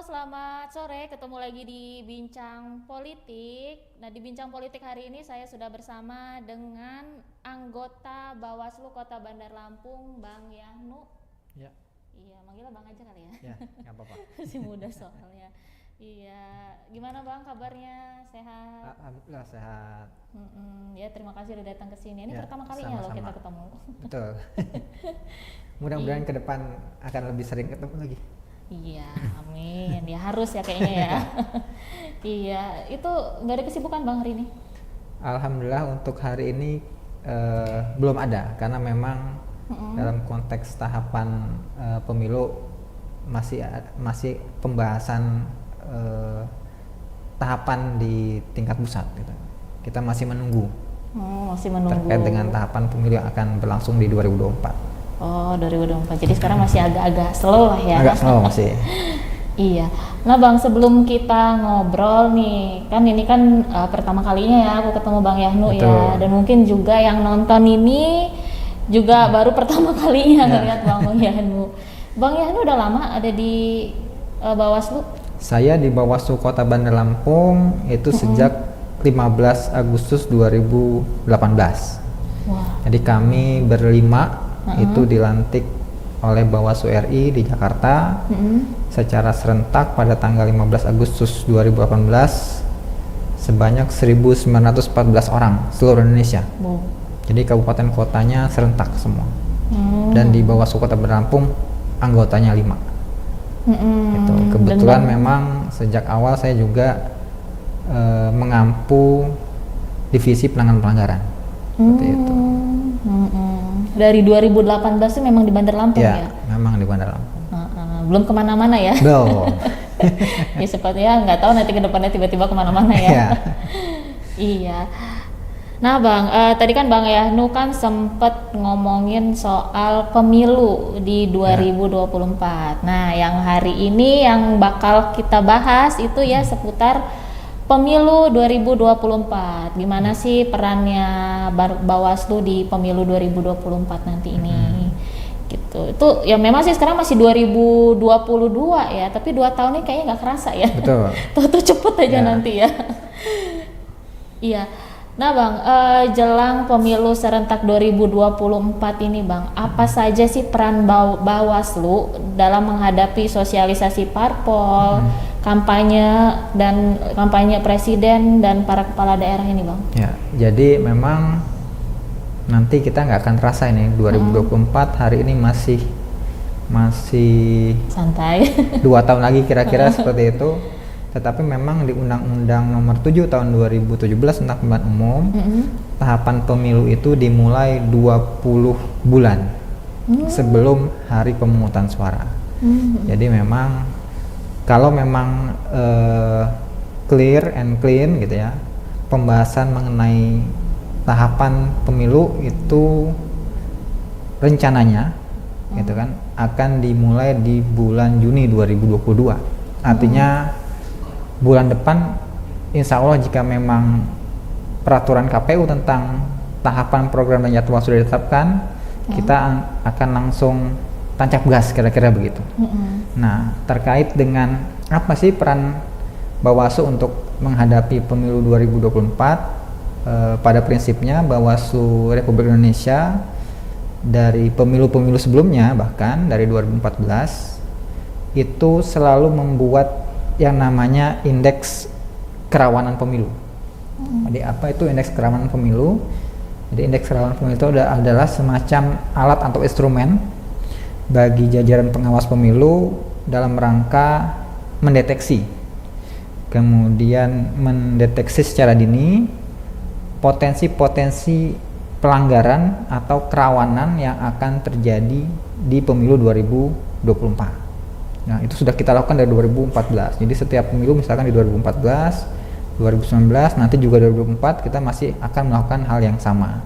Selamat sore. Ketemu lagi di Bincang Politik. Nah, di Bincang Politik hari ini saya sudah bersama dengan anggota Bawaslu Kota Bandar Lampung, Bang Yahnu. Ya. Iya, manggilnya Bang aja kali ya. Ya, nggak apa-apa. Masih muda soalnya. Iya, gimana Bang kabarnya? Sehat? Alhamdulillah sehat. Ya, terima kasih udah datang ke sini. Ini Ya, pertama kalinya loh sama-sama. kita ketemu. Betul. Mudah-mudahan ke depan akan lebih sering ketemu lagi. Iya, amin. Ya harus ya kayaknya ya. Iya, itu nggak ada kesibukan Bang hari ini? Alhamdulillah untuk hari ini belum ada karena memang dalam konteks tahapan pemilu masih pembahasan tahapan di tingkat pusat gitu. Kita masih menunggu. Masih menunggu. Terkait dengan tahapan pemilu yang akan berlangsung di 2024. Oh, 2024. Jadi sekarang masih agak-agak slow lah ya. Agak slow masih. Iya. Nah Bang, sebelum kita ngobrol nih, kan ini kan pertama kalinya ya aku ketemu Bang Yahnu. Betul. Ya. Dan mungkin juga yang nonton ini juga baru pertama kalinya ngeliat Bang Yahnu. Bang Yahnu udah lama ada di Bawaslu? Saya di Bawaslu Kota Bandar Lampung itu sejak 15 Agustus 2018. Wah. Jadi kami berlima itu dilantik oleh Bawaslu RI di Jakarta secara serentak pada tanggal 15 Agustus 2018 sebanyak 1.914 orang seluruh Indonesia. Jadi kabupaten kotanya serentak semua. Dan di Bawaslu Kota Bandar Lampung anggotanya 5. Gitu. Kebetulan memang sejak awal saya juga mengampu divisi penanganan pelanggaran. Seperti itu. Dari 2018 itu memang di Bandar Lampung ya? Ya, memang di Bandar Lampung. Belum kemana-mana ya? Belum. Ya sepertinya nggak tahu nanti ke depannya tiba-tiba kemana-mana ya. Ya. Iya. Nah Bang, tadi kan Bang Yahnu kan sempet ngomongin soal pemilu di 2024. Nah yang hari ini yang bakal kita bahas itu ya seputar Pemilu 2024, gimana sih perannya Bawaslu di Pemilu 2024 nanti ini? Gitu. Itu ya memang sih sekarang masih 2022 ya, tapi 2 tahun ini kayaknya nggak kerasa ya. Betul. Tuh cepet aja nanti ya. Iya. Nah Bang, jelang Pemilu serentak 2024 ini Bang, apa saja sih peran Bawaslu dalam menghadapi sosialisasi parpol, kampanye presiden dan para kepala daerah ini Bang? Ya, jadi memang nanti kita nggak akan terasa ini 2024 hari ini masih santai. 2 tahun lagi kira-kira seperti itu. Tetapi memang di Undang-Undang Nomor 7 Tahun 2017 tentang pemilihan umum, tahapan pemilu itu dimulai 20 bulan sebelum hari pemungutan suara. Jadi memang kalau memang clear and clean gitu ya, pembahasan mengenai tahapan pemilu itu rencananya gitu kan akan dimulai di bulan Juni 2022. Artinya bulan depan insya Allah jika memang peraturan KPU tentang tahapan program dan jadwal sudah ditetapkan, kita akan langsung tancap gas kira-kira begitu. Nah, terkait dengan apa sih peran Bawaslu untuk menghadapi pemilu 2024, pada prinsipnya Bawaslu Republik Indonesia dari pemilu-pemilu sebelumnya bahkan dari 2014 itu selalu membuat yang namanya indeks kerawanan pemilu. Jadi apa itu indeks kerawanan pemilu? Jadi indeks kerawanan pemilu itu adalah semacam alat atau instrumen bagi jajaran pengawas pemilu dalam rangka mendeteksi, kemudian mendeteksi secara dini potensi-potensi pelanggaran atau kerawanan yang akan terjadi di pemilu 2024. Nah, itu sudah kita lakukan dari 2014. Jadi setiap pemilu misalkan di 2014, 2019, nanti juga 2024 kita masih akan melakukan hal yang sama.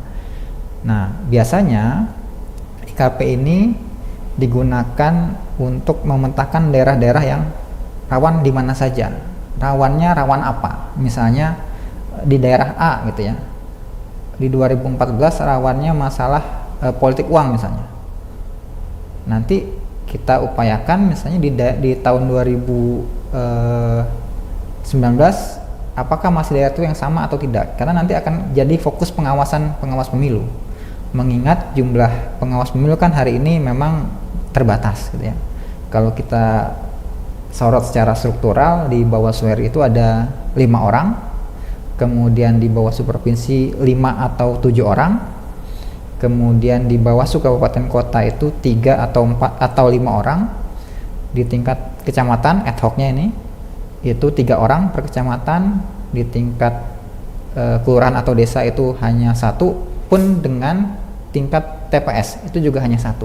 Nah, biasanya IKP ini digunakan untuk memetakan daerah-daerah yang rawan di mana saja. Rawannya rawan apa? Misalnya di daerah A gitu ya. Di 2014 rawannya masalah politik uang misalnya. Nanti kita upayakan misalnya di tahun 2024 apakah masih daerah itu yang sama atau tidak? Karena nanti akan jadi fokus pengawas pemilu. Mengingat jumlah pengawas pemilu kan hari ini memang terbatas gitu ya. Kalau kita sorot secara struktural, di Bawaslu RI itu ada 5 orang, kemudian di Bawaslu Provinsi 5 atau 7 orang, kemudian di Bawaslu Kabupaten Kota itu 3 atau 4 atau 5 orang, di tingkat kecamatan ad hoc-nya ini itu 3 orang per kecamatan, di tingkat kelurahan atau desa itu hanya 1, pun dengan tingkat TPS itu juga hanya 1.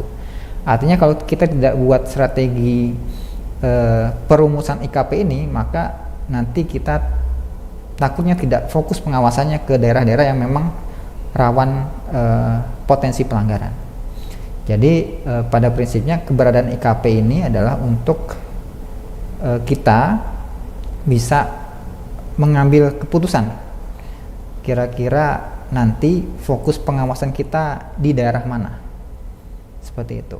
Artinya kalau kita tidak buat strategi perumusan IKP ini, maka nanti kita takutnya tidak fokus pengawasannya ke daerah-daerah yang memang rawan potensi pelanggaran. Jadi pada prinsipnya keberadaan IKP ini adalah untuk kita bisa mengambil keputusan kira-kira nanti fokus pengawasan kita di daerah mana, seperti itu.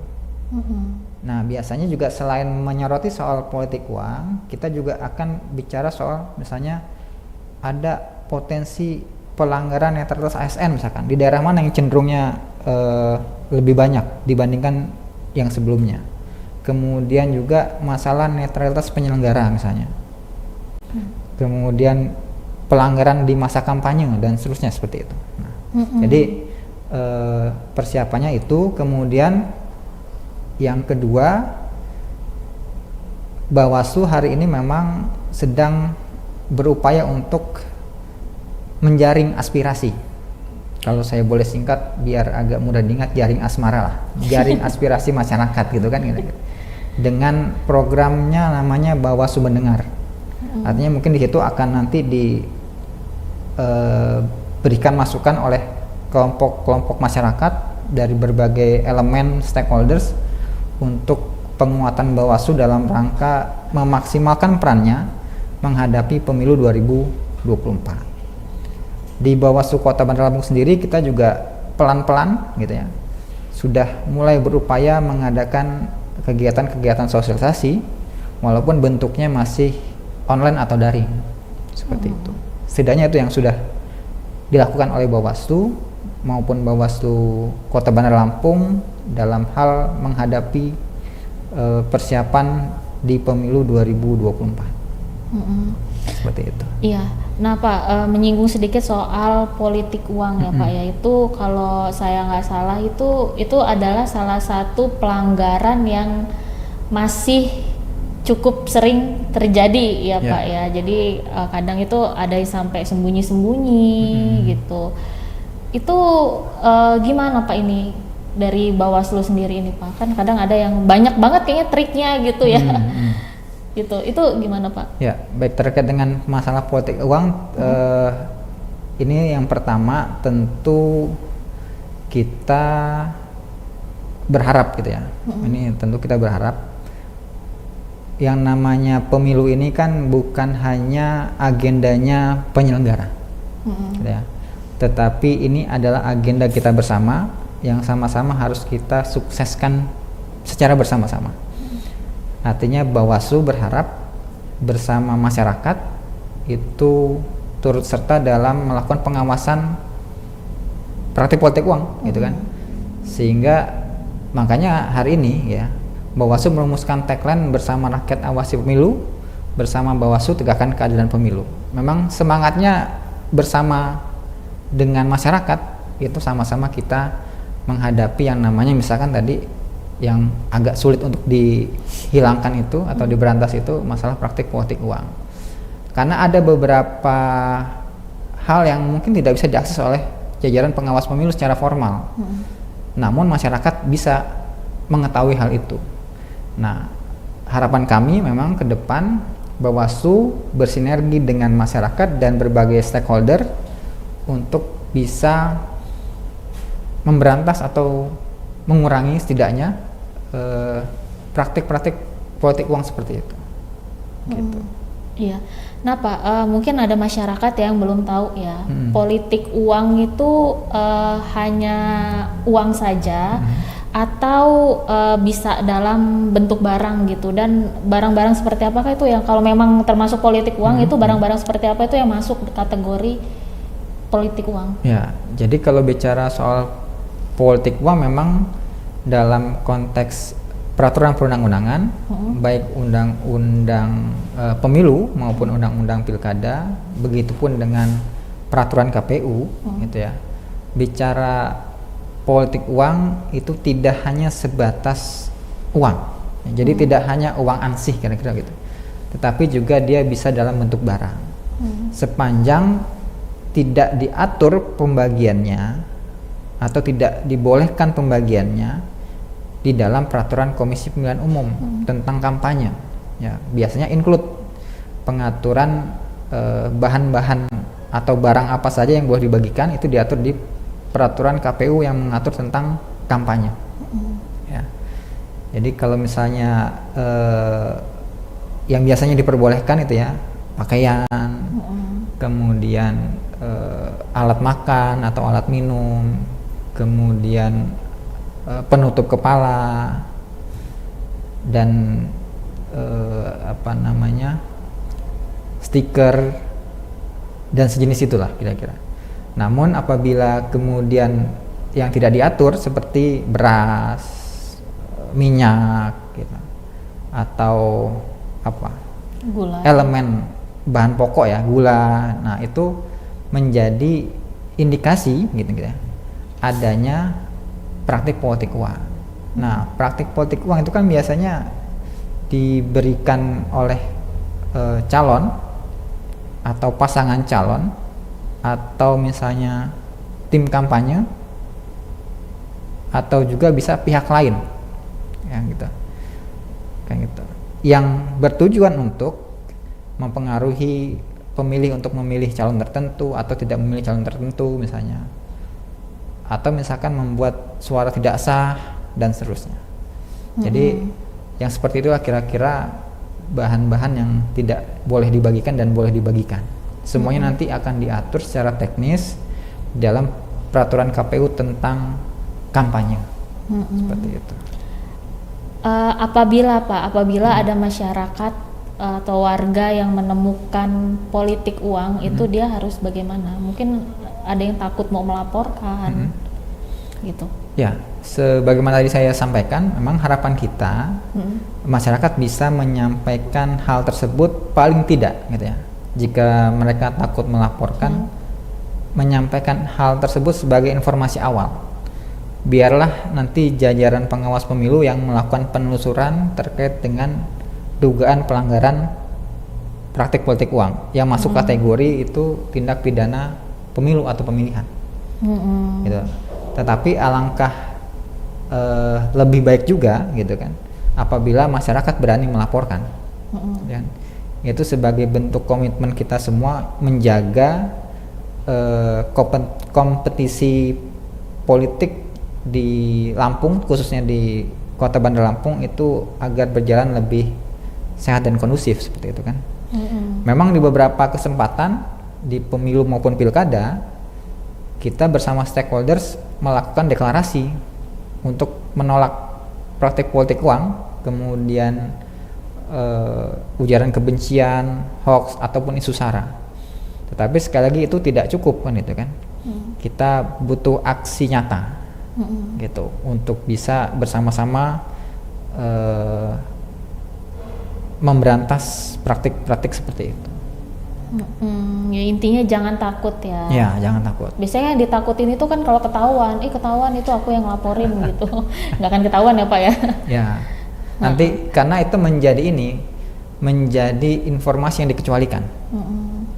Nah, biasanya juga selain menyoroti soal politik uang, kita juga akan bicara soal misalnya ada potensi pelanggaran netralitas ASN misalkan di daerah mana yang cenderungnya lebih banyak dibandingkan yang sebelumnya. Kemudian juga masalah netralitas penyelenggara misalnya. Kemudian pelanggaran di masa kampanye dan seterusnya seperti itu. Nah, jadi persiapannya itu. Kemudian yang kedua, Bawaslu hari ini memang sedang berupaya untuk menjaring aspirasi. Kalau saya boleh singkat biar agak mudah diingat, jaring asmara lah, jaring aspirasi masyarakat gitu kan, gitu. Dengan programnya namanya Bawaslu Mendengar. Artinya mungkin di situ akan nanti diberikan masukan oleh kelompok-kelompok masyarakat dari berbagai elemen stakeholders untuk penguatan Bawaslu dalam rangka memaksimalkan perannya menghadapi pemilu 2024. Di Bawaslu Kota Bandar Lampung sendiri kita juga pelan-pelan gitu ya sudah mulai berupaya mengadakan kegiatan-kegiatan sosialisasi walaupun bentuknya masih online atau daring seperti itu. Setidaknya itu yang sudah dilakukan oleh Bawaslu maupun Bawaslu Kota Bandar Lampung dalam hal menghadapi persiapan di pemilu 2024. Seperti itu. Iya. Nah Pak, menyinggung sedikit soal politik uang ya Pak ya, itu kalau saya nggak salah itu adalah salah satu pelanggaran yang masih cukup sering terjadi ya Pak ya. Jadi kadang itu ada yang sampai sembunyi-sembunyi gitu. Itu gimana Pak ini dari Bawaslu sendiri ini Pak? Kan kadang ada yang banyak banget kayaknya triknya gitu ya. Gitu. Itu gimana Pak? Ya, baik, terkait dengan masalah politik uang, ini yang pertama tentu kita berharap gitu ya. Ini tentu kita berharap yang namanya pemilu ini kan bukan hanya agendanya penyelenggara, gitu ya. Tetapi ini adalah agenda kita bersama yang sama-sama harus kita sukseskan secara bersama-sama. Artinya Bawaslu berharap bersama masyarakat itu turut serta dalam melakukan pengawasan praktik politik uang, gitu kan. Sehingga makanya hari ini ya Bawaslu merumuskan tagline bersama rakyat awasi pemilu, bersama Bawaslu tegakkan keadilan pemilu. Memang semangatnya bersama dengan masyarakat itu sama-sama kita menghadapi yang namanya misalkan tadi yang agak sulit untuk dihilangkan itu atau diberantas itu masalah praktik politik uang. Karena ada beberapa hal yang mungkin tidak bisa diakses oleh jajaran pengawas pemilu secara formal. Namun masyarakat bisa mengetahui hal itu. Nah, harapan kami memang ke depan Bawaslu bersinergi dengan masyarakat dan berbagai stakeholder untuk bisa memberantas atau mengurangi setidaknya praktik-praktik politik uang seperti itu. Gitu. Iya. Nah Pak, mungkin ada masyarakat yang belum tahu ya, politik uang itu hanya uang saja atau bisa dalam bentuk barang gitu, dan barang-barang seperti apakah itu yang kalau memang termasuk politik uang itu barang-barang seperti apa itu yang masuk kategori politik uang? Ya, jadi kalau bicara soal politik uang memang dalam konteks peraturan perundang-undangan, baik undang-undang pemilu maupun undang-undang pilkada, begitupun dengan peraturan KPU, gitu ya. Bicara politik uang itu tidak hanya sebatas uang, jadi tidak hanya uang ansih kira-kira gitu, tetapi juga dia bisa dalam bentuk barang, sepanjang tidak diatur pembagiannya atau tidak dibolehkan pembagiannya di dalam peraturan Komisi Pemilihan Umum tentang kampanye. Ya, biasanya include pengaturan bahan-bahan atau barang apa saja yang boleh dibagikan, itu diatur di peraturan KPU yang mengatur tentang kampanye. Ya. Jadi kalau misalnya yang biasanya diperbolehkan itu ya pakaian, kemudian alat makan atau alat minum, kemudian penutup kepala, dan stiker dan sejenis itulah kira-kira. Namun apabila kemudian yang tidak diatur seperti beras, minyak gitu, atau gula, elemen bahan pokok ya, gula, nah itu menjadi indikasi gitu ya adanya praktik politik uang. Nah, praktik politik uang itu kan biasanya diberikan oleh calon atau pasangan calon, atau misalnya tim kampanye, atau juga bisa pihak lain ya gitu, kayak gitu, yang bertujuan untuk mempengaruhi pemilih untuk memilih calon tertentu atau tidak memilih calon tertentu misalnya, atau misalkan membuat suara tidak sah dan seterusnya. Jadi yang seperti itu kira-kira bahan-bahan yang tidak boleh dibagikan dan boleh dibagikan. Semuanya nanti akan diatur secara teknis dalam peraturan KPU tentang kampanye. Seperti itu. Apabila ada masyarakat atau warga yang menemukan politik uang, itu dia harus bagaimana? Mungkin ada yang takut mau melaporkan, gitu. Ya, sebagaimana tadi saya sampaikan, memang harapan kita masyarakat bisa menyampaikan hal tersebut paling tidak, gitu ya. Jika mereka takut melaporkan, menyampaikan hal tersebut sebagai informasi awal. Biarlah nanti jajaran pengawas pemilu yang melakukan penelusuran terkait dengan dugaan pelanggaran praktik politik uang yang masuk kategori itu tindak pidana pemilu atau pemilihan. Gitu. Tetapi alangkah lebih baik juga, gitu kan, apabila masyarakat berani melaporkan. Ya. Itu sebagai bentuk komitmen kita semua menjaga kompetisi politik di Lampung, khususnya di Kota Bandar Lampung, itu agar berjalan lebih sehat dan kondusif seperti itu kan. Memang di beberapa kesempatan di pemilu maupun pilkada kita bersama stakeholders melakukan deklarasi untuk menolak praktik politik uang, kemudian ujaran kebencian, hoax ataupun isu sara. Tetapi sekali lagi itu tidak cukup kan itu kan. Kita butuh aksi nyata, gitu, untuk bisa bersama-sama memberantas praktik-praktik seperti itu. Ya intinya jangan takut ya. Ya, jangan takut. Biasanya yang ditakutin itu kan kalau ketahuan itu aku yang laporin gitu. Nggak akan ketahuan ya Pak ya. Ya. Nanti karena itu menjadi informasi yang dikecualikan.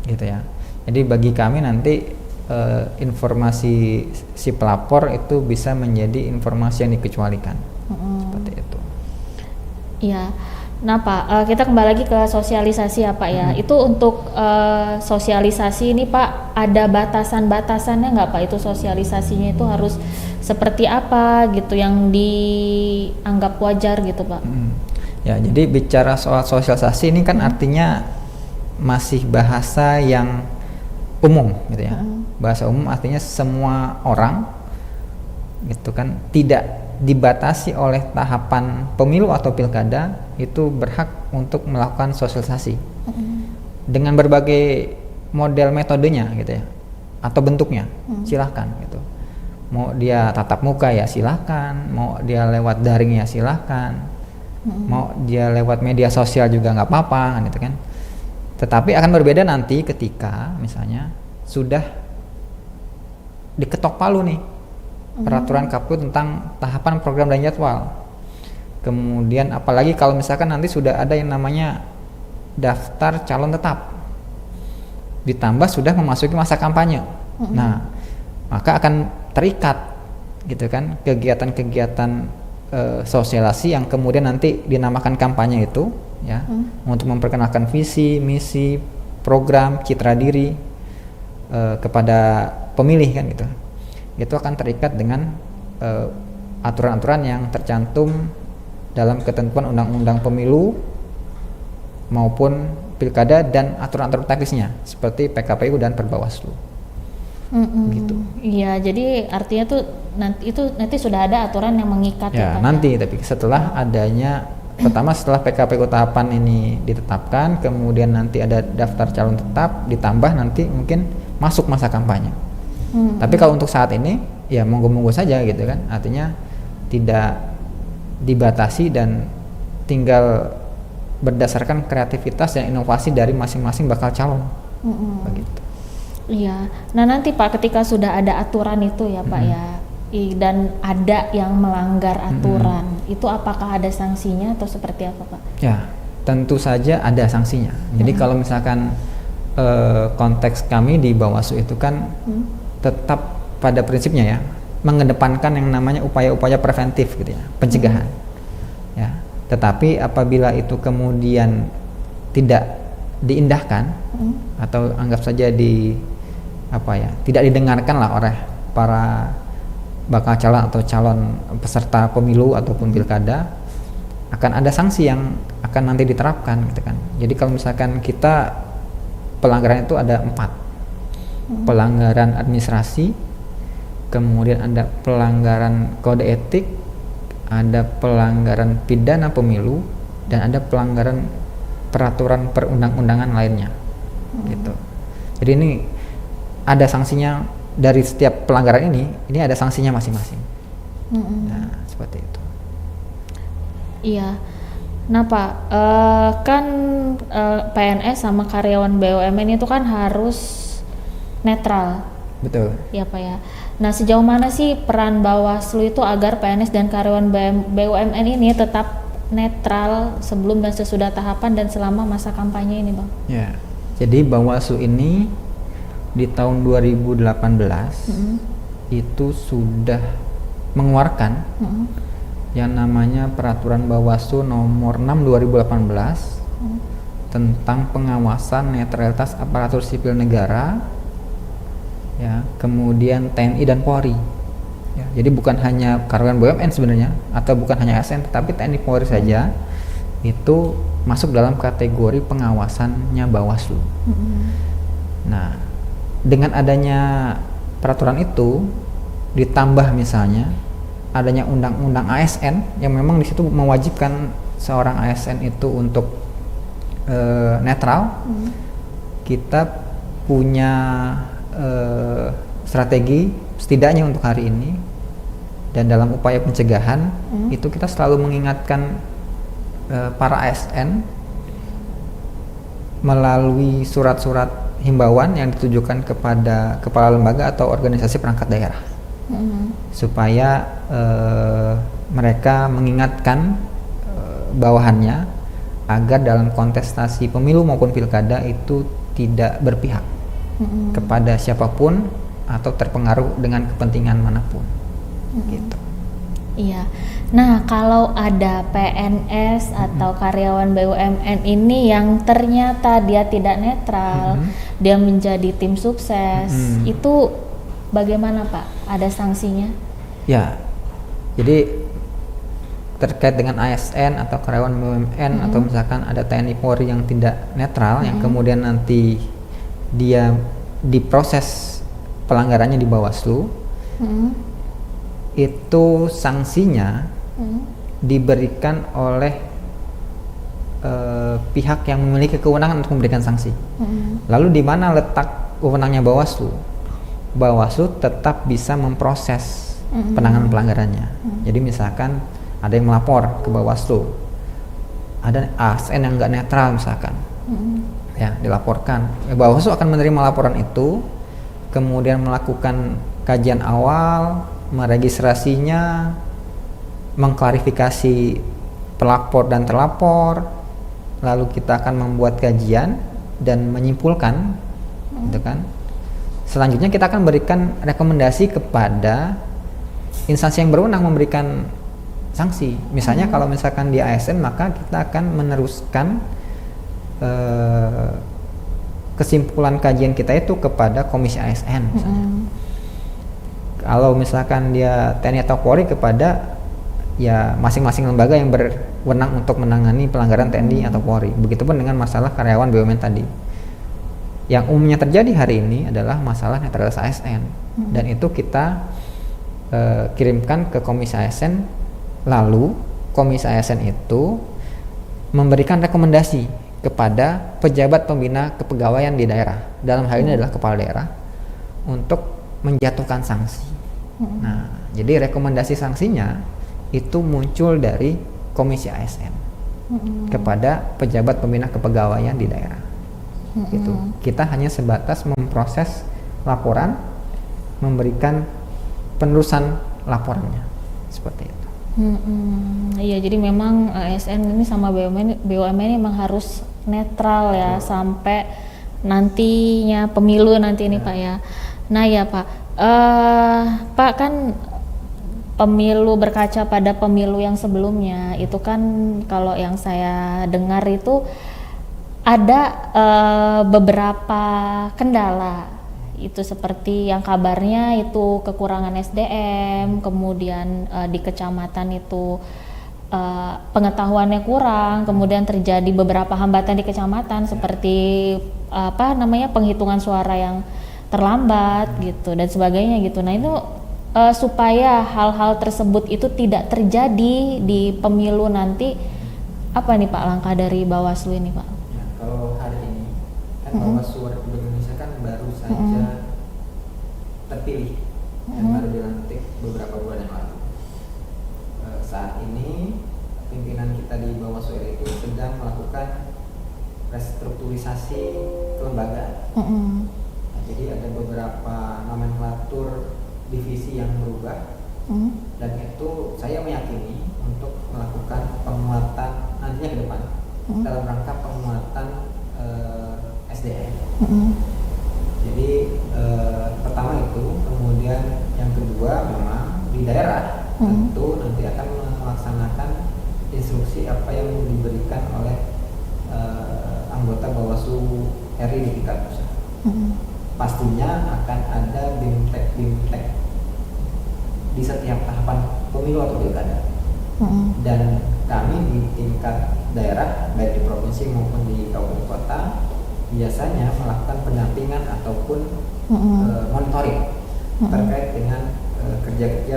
Gitu ya. Jadi bagi kami nanti informasi si pelapor itu bisa menjadi informasi yang dikecualikan. Seperti itu. Iya. Nah Pak, kita kembali lagi ke sosialisasi ya Pak ya. Itu untuk sosialisasi ini Pak, ada batasan-batasannya nggak Pak? Itu sosialisasinya itu harus seperti apa gitu yang dianggap wajar gitu Pak? Ya, jadi bicara soal sosialisasi ini kan artinya masih bahasa yang umum gitu ya. Bahasa umum artinya semua orang gitu kan, tidak dibatasi oleh tahapan pemilu atau pilkada itu berhak untuk melakukan sosialisasi dengan berbagai model metodenya gitu ya, atau bentuknya. Silahkan gitu, mau dia tatap muka ya silahkan, mau dia lewat daring ya silahkan, mau dia lewat media sosial juga nggak apa-apa kan, gitu kan. Tetapi akan berbeda nanti ketika misalnya sudah diketok palu nih peraturan KPU tentang tahapan program dan jadwal. Kemudian apalagi kalau misalkan nanti sudah ada yang namanya daftar calon tetap, ditambah sudah memasuki masa kampanye. Nah, maka akan terikat gitu kan kegiatan-kegiatan sosialisasi yang kemudian nanti dinamakan kampanye itu ya, untuk memperkenalkan visi, misi, program, citra diri kepada pemilih kan gitu. Itu akan terikat dengan aturan-aturan yang tercantum dalam ketentuan undang-undang pemilu maupun pilkada dan aturan-aturan teknisnya seperti PKPU dan Perbawaslu. Gitu. Iya, jadi artinya tuh nanti sudah ada aturan yang mengikat ya. Nanti tapi setelah adanya pertama setelah PKPU tahapan ini ditetapkan, kemudian nanti ada daftar calon tetap, ditambah nanti mungkin masuk masa kampanye. Tapi kalau untuk saat ini ya monggo-monggo saja gitu kan, artinya tidak dibatasi dan tinggal berdasarkan kreativitas dan inovasi dari masing-masing bakal calon. Begitu. Iya. Nah nanti Pak ketika sudah ada aturan itu ya Pak ya, dan ada yang melanggar aturan, itu apakah ada sanksinya atau seperti apa Pak? Ya, tentu saja ada sanksinya. Jadi kalau misalkan konteks kami di Bawaslu itu kan tetap pada prinsipnya ya, mengedepankan yang namanya upaya-upaya preventif gitu ya, pencegahan. Ya, tetapi apabila itu kemudian tidak diindahkan atau anggap saja tidak didengarkan lah oleh para bakal calon atau calon peserta pemilu ataupun pilkada, akan ada sanksi yang akan nanti diterapkan gitu kan. Jadi kalau misalkan kita pelanggaran itu ada 4, pelanggaran administrasi, kemudian ada pelanggaran kode etik, ada pelanggaran pidana pemilu, dan ada pelanggaran peraturan perundang-undangan lainnya gitu. Jadi ini ada sanksinya dari setiap pelanggaran ini ada sanksinya masing-masing. Nah, seperti itu. Iya. Nah Pak, kan PNS sama karyawan BUMN itu kan harus netral. Betul. Ya Pak ya. Nah sejauh mana sih peran Bawaslu itu agar PNS dan karyawan BUMN ini tetap netral sebelum dan sesudah tahapan dan selama masa kampanye ini Bang? Ya. Jadi Bawaslu ini di tahun 2018 itu sudah mengeluarkan yang namanya Peraturan Bawaslu Nomor 6 2018 tentang pengawasan netralitas aparatur sipil negara, ya, kemudian TNI dan Polri. Ya, jadi bukan hanya karyawan BUMN sebenarnya atau bukan hanya ASN, tetapi TNI Polri saja itu masuk dalam kategori pengawasannya Bawaslu. Nah, dengan adanya peraturan itu ditambah misalnya adanya undang-undang ASN yang memang di situ mewajibkan seorang ASN itu untuk netral, kita punya strategi setidaknya untuk hari ini, dan dalam upaya pencegahan itu kita selalu mengingatkan para ASN melalui surat-surat himbauan yang ditujukan kepada kepala lembaga atau organisasi perangkat daerah, supaya mereka mengingatkan bawahannya agar dalam kontestasi pemilu maupun pilkada itu tidak berpihak kepada siapapun atau terpengaruh dengan kepentingan manapun. Gitu. Iya. Nah, kalau ada PNS atau karyawan BUMN ini yang ternyata dia tidak netral, dia menjadi tim sukses, itu bagaimana Pak? Ada sanksinya? Ya. Jadi terkait dengan ASN atau karyawan BUMN atau misalkan ada TNI Polri yang tidak netral, yang kemudian nanti dia diproses pelanggarannya di Bawaslu, itu sanksinya diberikan oleh pihak yang memiliki kewenangan untuk memberikan sanksi. Lalu di mana letak wewenangnya Bawaslu? Bawaslu tetap bisa memproses penanganan pelanggarannya. Jadi misalkan ada yang melapor ke Bawaslu, ada ASN yang nggak netral misalkan, ya dilaporkan, Bawaslu akan menerima laporan itu, kemudian melakukan kajian awal, meregistrasinya, mengklarifikasi pelapor dan terlapor, lalu kita akan membuat kajian dan menyimpulkan, gitu kan. Selanjutnya kita akan berikan rekomendasi kepada instansi yang berwenang memberikan sanksi. Misalnya kalau misalkan di ASN, maka kita akan meneruskan kesimpulan kajian kita itu kepada Komisi ASN misalnya. Kalau misalkan dia TNI atau Polri, kepada ya masing-masing lembaga yang berwenang untuk menangani pelanggaran TNI atau Polri. Begitupun dengan masalah karyawan BUMN tadi. Yang umumnya terjadi hari ini adalah masalah netralitas ASN, dan itu kita kirimkan ke Komisi ASN, lalu Komisi ASN itu memberikan rekomendasi kepada pejabat pembina kepegawaian di daerah, dalam hal ini adalah kepala daerah, untuk menjatuhkan sanksi. Nah, jadi rekomendasi sanksinya itu muncul dari Komisi ASN kepada pejabat pembina kepegawaian di daerah. Gitu. Kita hanya sebatas memproses laporan, memberikan penerusan laporannya, seperti itu. Iya, jadi memang ASN ini sama BUMN ini memang harus netral ya, sampai nantinya pemilu nanti ini Pak ya. Nah ya Pak, Pak kan pemilu, berkaca pada pemilu yang sebelumnya itu kan, kalau yang saya dengar itu ada beberapa kendala, itu seperti yang kabarnya itu kekurangan SDM, kemudian di kecamatan itu pengetahuannya kurang, kemudian terjadi beberapa hambatan di kecamatan seperti penghitungan suara yang terlambat gitu dan sebagainya gitu. Nah itu supaya hal-hal tersebut itu tidak terjadi di pemilu nanti, apa nih Pak langkah dari Bawaslu ini Pak? Nah, kalau hari ini kan Bawaslu Republik Indonesia kan baru saja terpilih dan baru dilantik beberapa bulan yang lalu. Saat ini pimpinan kita di Bawaslu RI itu sedang melakukan restrukturisasi kelembagaan. Nah, jadi ada beberapa nomenklatur divisi yang berubah, dan itu saya meyakini untuk melakukan penguatan nantinya ke depan dalam rangka penguatan SDM. Jadi pertama itu, kemudian yang kedua memang di daerah tentu nanti akan melaksanakan instruksi apa yang diberikan oleh anggota Bawaslu RI di tingkat pusat. Pastinya akan ada BIMTEK di setiap tahapan pemilu atau pilkada. Dan kami di tingkat daerah, baik di provinsi maupun di kabupaten kota, biasanya melakukan pendampingan ataupun monitoring terkait dengan kerja-kerja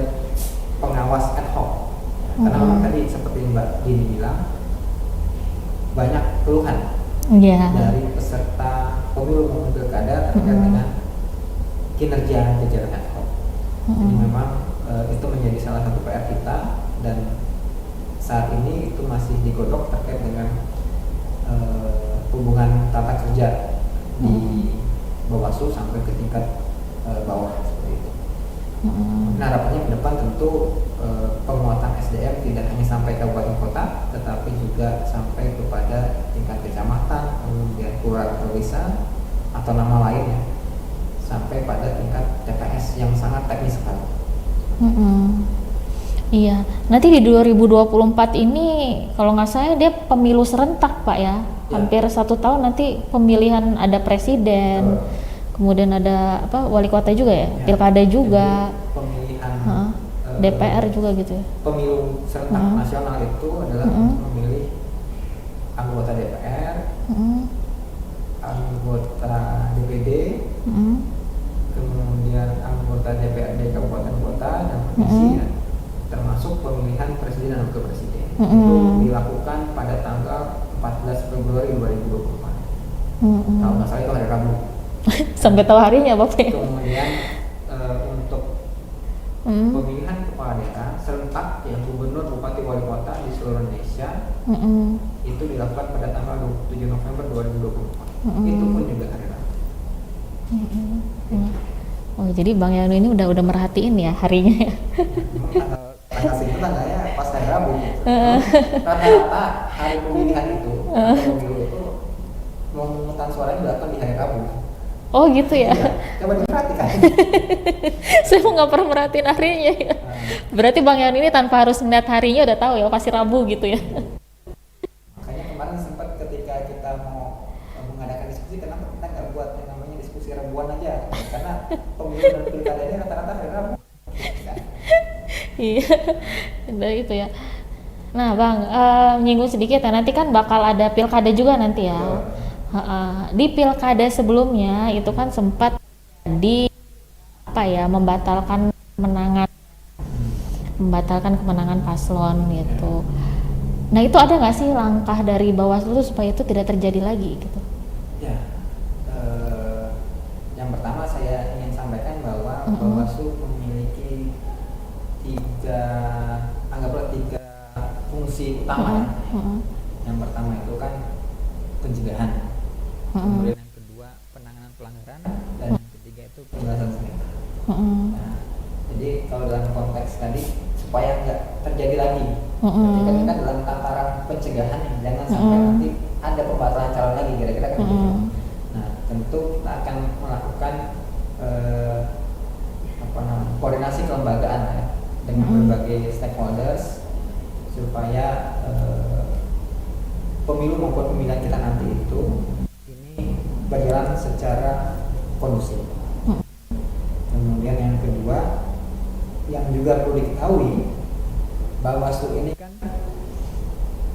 pengawas ad hoc. Karena memang tadi seperti Mbak Dini bilang, banyak keluhan dari peserta pemilu maupun pilkada terkait dengan kinerja jajaran ad hoc. Jadi memang itu menjadi salah satu PR kita, dan saat ini itu masih digodok terkait dengan hubungan tata kerja di Bawaslu sampai ke tingkat bawah seperti itu. Nah, harapannya ke depan tentu penguatan SDM tidak hanya sampai kabupaten kota, tetapi juga sampai kepada tingkat kecamatan, kemudian kelurahan atau desa, atau nama lainnya, sampai pada tingkat TPS yang sangat teknis sekali. Iya, nanti di 2024 ini kalau nggak salah dia pemilu serentak Pak ya, hampir 1 tahun nanti pemilihan, ada presiden, kemudian ada wali kota juga ya, pilkada juga, pemilihan DPR juga gitu ya. Pemilu serentak nasional itu adalah untuk memilih anggota DPR, anggota DPD, kemudian anggota DPRD kabupaten kota dan provinsi, itu dilakukan pada tanggal 14 Februari 2024. Kalau nggak salah itu hari Rabu. Sampai tahu harinya Bapak ya? Kemudian untuk pemilihan kepala daerah serentak ya gubernur, bupati, wali kota di seluruh Indonesia itu dilakukan pada tanggal 27 November 2024. Itu pun juga hari Rabu. Oh jadi Bang Yanu ini udah merhatiin ya harinya ya? Tanggal segitu tanggalnya pas hari Rabu. Rata-rata hari pemilihan itu, pemilu itu pemungutan suaranya dilakukan di hari Rabu. Oh gitu ya? Iya, coba diperhatikan. Saya mau nggak pernah merhatiin harinya ya. Berarti Bang Yanu ini tanpa harus ngeliat harinya udah tahu ya pasti Rabu gitu ya? Makanya kemarin sempat ketika kita mau mengadakan diskusi, kenapa kita nggak buat yang namanya diskusi Rabuan aja? Karena pemilu dan pilkada ini rata-rata hari Rabu. Iya, udah itu ya. Nah Bang, nyinggung sedikit ya, nanti kan bakal ada pilkada juga nanti ya. Di pilkada sebelumnya itu kan sempat di membatalkan kemenangan paslon gitu. Nah itu ada nggak sih langkah dari Bawaslu supaya itu tidak terjadi lagi gitu? Ya, yang pertama saya ingin sampaikan bahwa Bawaslu memiliki anggaplah tiga fungsi utama. Yang pertama itu kan pencegahan, kemudian yang kedua penanganan pelanggaran, dan yang ketiga itu pemberantasan sengketa. Nah, jadi kalau dalam konteks tadi supaya nggak terjadi lagi, ketika kita dalam tataran pencegahan, jangan sampai nanti ada pembatalan calon lagi, kira-kira kan begitu. Nah, tentu kita akan melakukan koordinasi kelembagaan ya, dengan berbagai stakeholders supaya pemilu maupun pemilihan kita nanti itu ini berjalan secara kondusif. Kemudian yang kedua yang juga perlu diketahui, Bawaslu ini kan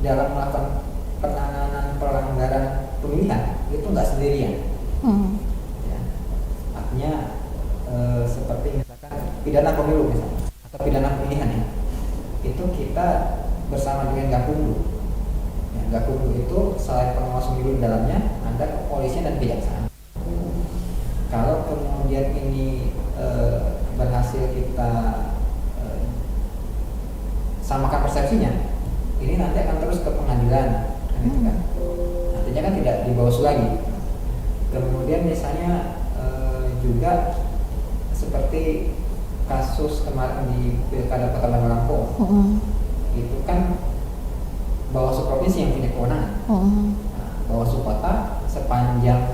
dalam melakukan penanganan pelanggaran pemilihan itu nggak sendirian. Ya, artinya seperti misalkan pidana pemilu misalnya atau pidana pemilihan ya, itu kita bersama dengan Gakumdu. Ya, Gakumdu itu selain pengawas pemilu di dalamnya ada kepolisian dan kejaksaan. Kalau kemudian ini berhasil kita samakan persepsinya, ini nanti akan terus ke pengadilan, gitu kan? Nantinya kan tidak di Bawaslu lagi. Kemudian misalnya juga seperti kasus kemarin di Pilkada Kota Bandar Lampung, itu kan Bawaslu provinsi yang punya kewenangan. Nah, Bawaslu kota sepanjang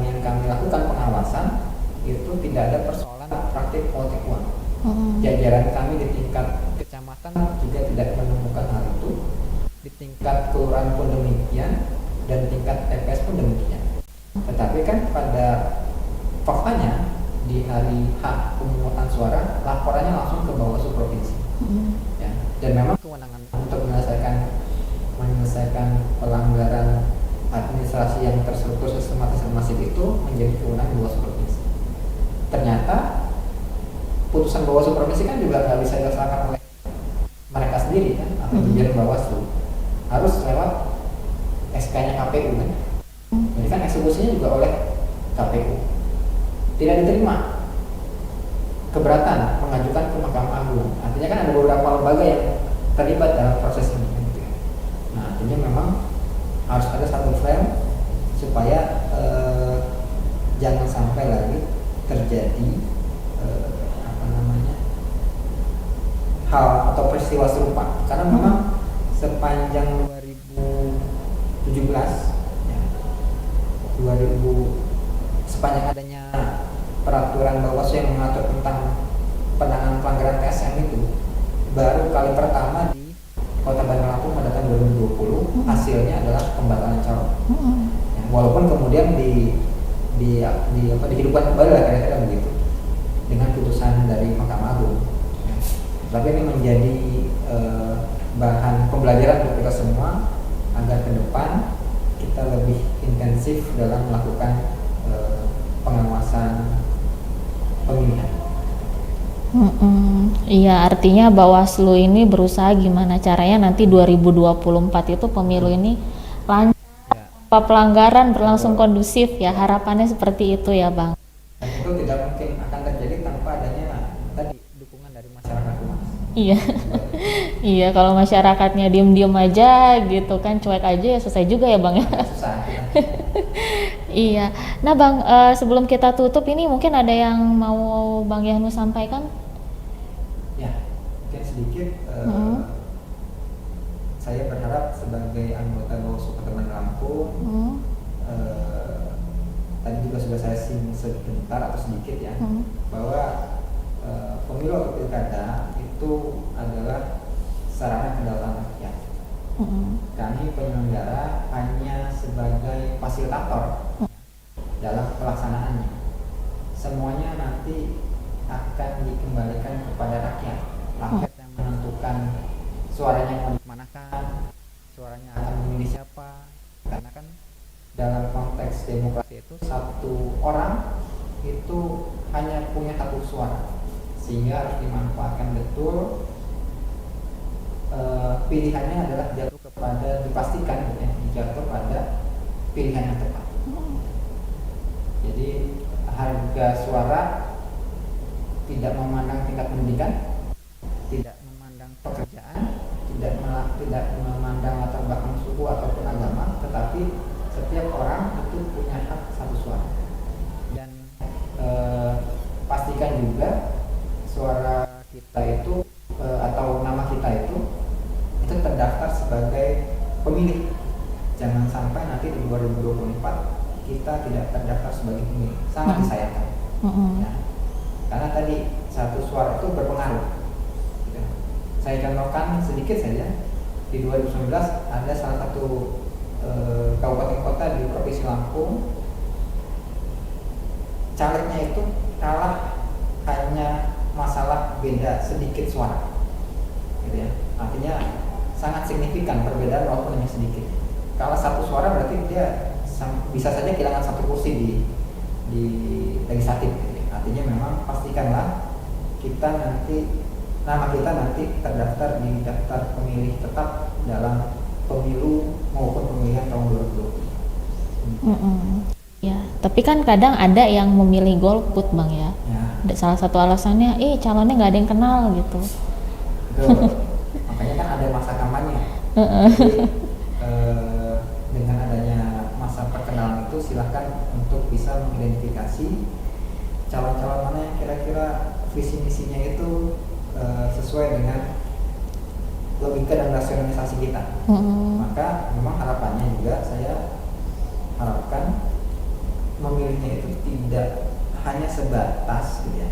yang kami lakukan pengawasan itu tidak ada persoalan praktik politik uang. Jajaran kami di tingkat kecamatan juga tidak menemukan hal itu, di tingkat kelurahan pun demikian, dan tingkat TPS pun demikian. Tetapi kan pada faktanya di hari H pemungutan suara laporannya langsung ke Bawaslu provinsi. Ya, dan memang kewenangan untuk menyelesaikan pelanggaran administrasi yang terstruktur, sistematis dan masif itu menjadi kewenangan Bawaslu provinsi. Ternyata putusan Bawaslu provinsi kan juga nggak bisa dilaksanakan oleh mereka sendiri kan, atau jajaran Bawaslu, harus lewat SK-nya KPU kan. Jadi kan eksekusinya juga oleh KPU. Tidak diterima, keberatan mengajukan ke Mahkamah Agung. Artinya kan ada beberapa lembaga yang terlibat dalam proses ini. Nah, artinya memang harus ada satu frame supaya jangan sampai lagi terjadi hal atau peristiwa serupa. Karena memang sepanjang 2017 ya, sepanjang adanya peraturan Bawaslu yang mengatur tentang penanganan pelanggaran TSM itu baru kali pertama di Kota Bandar Lampung pada tahun 2020 hasilnya adalah pembatalan calon. Ya, walaupun kemudian dihidupkan kembali lah kira-kira begitu dengan putusan dari Mahkamah Agung. Ya, tapi ini menjadi bahan pembelajaran untuk kita semua agar ke depan kita lebih intensif dalam melakukan pengawasan pemilihan. Iya, artinya Bawaslu ini berusaha gimana caranya nanti 2024 itu pemilu ini lancar, Ya. tanpa pelanggaran, berlangsung kondusif ya. Harapannya seperti itu ya, Bang. Dan itu tidak mungkin akan terjadi tanpa adanya tadi dukungan dari masyarakat luas. Iya. Iya, kalau masyarakatnya diem-diem aja gitu kan, cuek aja ya selesai juga ya, Bang ya. Susah. Iya. Nah, Bang, sebelum kita tutup ini mungkin ada yang mau Bang Yahnu sampaikan? Ya, mungkin sedikit. Hmm. Saya berharap sebagai anggota Bawaslu Kota Bandar Lampung, Hmm. tadi juga sudah saya singgung sebentar atau sedikit ya, Hmm. bahwa pemilu atau pilkada itu adalah sarana kedaulatan rakyat. Hmm. Kami penyelenggara hanya sebagai fasilitator dalam pelaksanaannya. Semuanya nanti akan dikembalikan kepada rakyat. Rakyat yang menentukan suaranya mau dikemanakan, suaranya akan memilih siapa. Karena kan dalam konteks demokrasi itu satu orang itu hanya punya satu suara, sehingga harus dimanfaatkan betul. Pilihannya adalah jatuh kepada, dipastikan ya, jatuh pada pilihan yang tepat. Jadi harga suara tidak memandang tingkat pendidikan, tidak memandang pekerjaan, tidak memandang latar belakang suku ataupun agama, tetapi setiap orang itu punya hak satu suara. Dan pastikan juga suara kita itu atau nama kita itu terdaftar sebagai pemilih. Jangan sampai nanti di 2024 kita tidak terdaftar sebagai pemilih. Sangat disayangkan. Ya. Karena tadi satu suara itu berpengaruh. Gitu. Saya contohkan sedikit saja. Di 2019 ada salah satu kabupaten kota di Provinsi Lampung, calegnya itu kalah hanya masalah beda sedikit suara, gitu ya. Artinya sangat signifikan perbedaan walaupun hanya sedikit. Kalau satu suara berarti dia bisa saja kehilangan satu kursi di legislatif, gitu ya. Artinya memang pastikanlah kita nanti, nama kita nanti terdaftar di daftar pemilih tetap dalam pemilu maupun pemilihan tahun 2020. Ya, tapi kan kadang ada yang memilih golput, Bang ya. Ya. Salah satu alasannya, calonnya nggak ada yang kenal gitu. Betul. Makanya kan ada masa kampanye. Jadi, dengan adanya masa perkenalan itu silahkan untuk bisa mengidentifikasi calon-calon mana yang kira-kira visi misinya itu sesuai dengan logika dan rasionalisasi kita. Maka memang harapannya juga saya harapkan memilihnya itu tidak hanya sebatas gitu ya,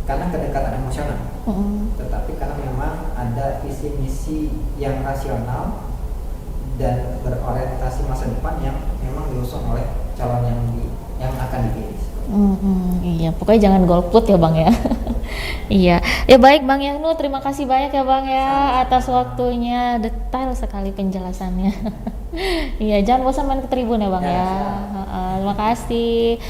karena kedekatan emosional, tetapi karena memang ada visi misi yang rasional dan berorientasi masa depan yang memang diusung oleh calon yang akan dipilih. Iya, pokoknya jangan golput ya, Bang ya. Iya, ya baik Bang Yahnu, terima kasih banyak ya Bang ya atas waktunya, detail sekali penjelasannya. Iya, jangan bosan main ke Tribun ya Bang ya. Terima kasih.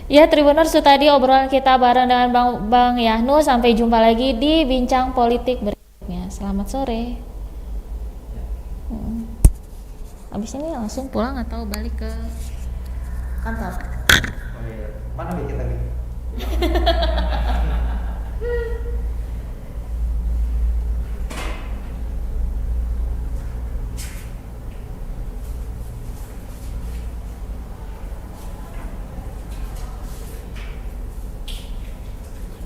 Ya Tribuners, itu tadi obrolan kita bareng dengan Bang Yahnu. Sampai jumpa lagi di Bincang Politik berikutnya. Selamat sore. Abis ini langsung pulang atau balik ke kantor? Mana bikin lagi?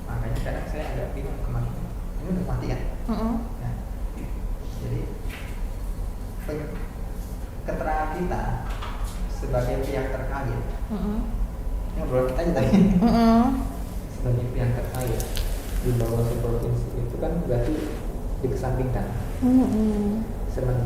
Makanya kadang saya agak bingung kemana. Ini udah mati kan? Nah, jadi keterangan kita sebagai pihak terkait. Ini obrolan kita aja tadi. Sebagai pihak terkait di bawah provinsi itu kan berarti dikesampingkan. Sementara